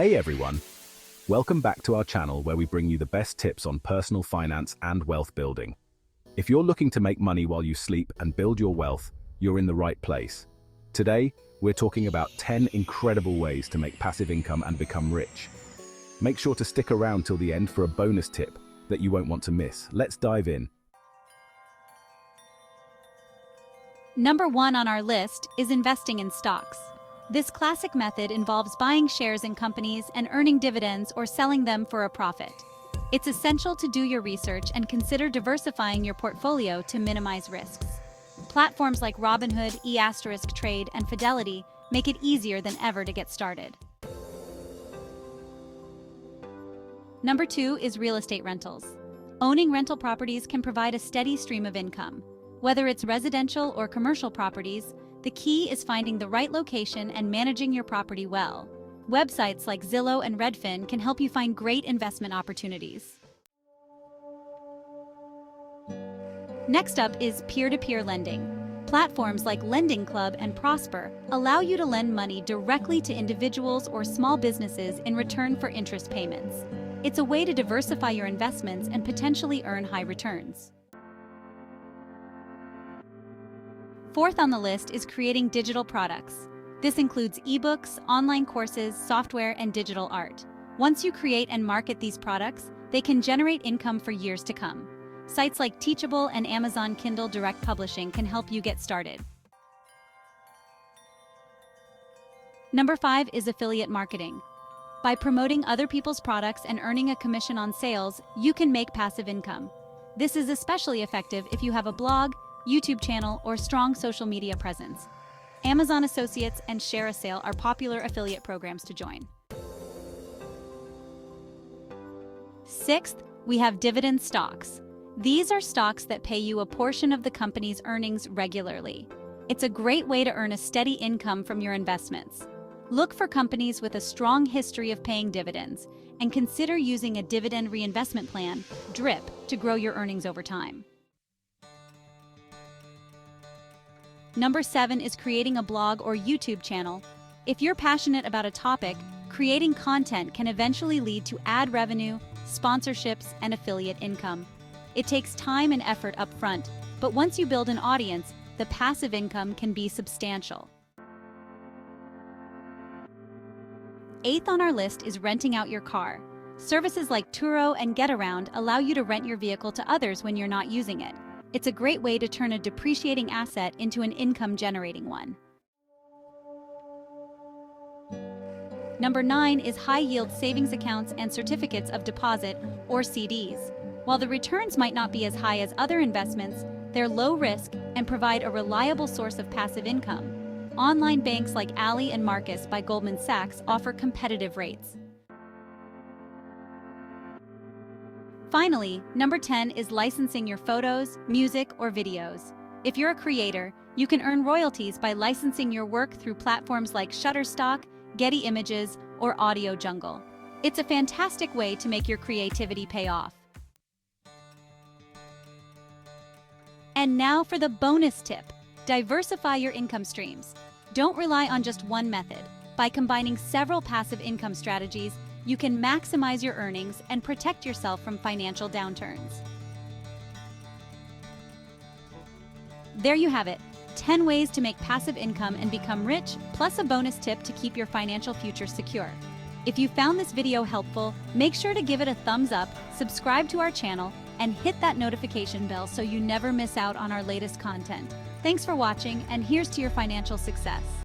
Hey everyone! Welcome back to our channel where we bring you the best tips on personal finance and wealth building. If you're looking to make money while you sleep and build your wealth, you're in the right place. Today, we're talking about 10 incredible ways to make passive income and become rich. Make sure to stick around till the end for a bonus tip that you won't want to miss. Let's dive in. Number 1 on our list is investing in stocks. This classic method involves buying shares in companies and earning dividends or selling them for a profit. It's essential to do your research and consider diversifying your portfolio to minimize risks. Platforms like Robinhood, e*Trade, and Fidelity make it easier than ever to get started. Number 2 is real estate rentals. Owning rental properties can provide a steady stream of income. Whether it's residential or commercial properties, the key is finding the right location and managing your property well. Websites like Zillow and Redfin can help you find great investment opportunities. Next up is peer-to-peer lending. Platforms like Lending Club and Prosper allow you to lend money directly to individuals or small businesses in return for interest payments. It's a way to diversify your investments and potentially earn high returns. Fourth on the list is creating digital products. This includes ebooks, online courses, software, and digital art. Once you create and market these products, they can generate income for years to come. Sites like Teachable and Amazon Kindle Direct Publishing can help you get started. Number 5 is affiliate marketing. By promoting other people's products and earning a commission on sales, you can make passive income. This is especially effective if you have a blog, YouTube channel, or strong social media presence. Amazon Associates and Share a Sale are popular affiliate programs to join. Sixth, we have dividend stocks. These are stocks that pay you a portion of the company's earnings regularly. It's a great way to earn a steady income from your investments. Look for companies with a strong history of paying dividends and consider using a dividend reinvestment plan, DRIP, to grow your earnings over time. Number 7 is creating a blog or YouTube channel. If you're passionate about a topic, creating content can eventually lead to ad revenue, sponsorships, and affiliate income. It takes time and effort up front, but once you build an audience, the passive income can be substantial. Eighth on our list is renting out your car. Services like Turo and GetAround allow you to rent your vehicle to others when you're not using it. It's a great way to turn a depreciating asset into an income-generating one. Number 9 is high-yield savings accounts and certificates of deposit, or CDs. While the returns might not be as high as other investments, they're low risk and provide a reliable source of passive income. Online banks like Ally and Marcus by Goldman Sachs offer competitive rates. Finally, number 10 is licensing your photos, music, or videos. If you're a creator, you can earn royalties by licensing your work through platforms like Shutterstock, Getty Images, or Audio Jungle. It's a fantastic way to make your creativity pay off. And now for the bonus tip: diversify your income streams. Don't rely on just one method. By combining several passive income strategies, you can maximize your earnings and protect yourself from financial downturns. There you have it, 10 ways to make passive income and become rich, plus a bonus tip to keep your financial future secure. If you found this video helpful, make sure to give it a thumbs up, subscribe to our channel, and hit that notification bell so you never miss out on our latest content. Thanks for watching, and here's to your financial success.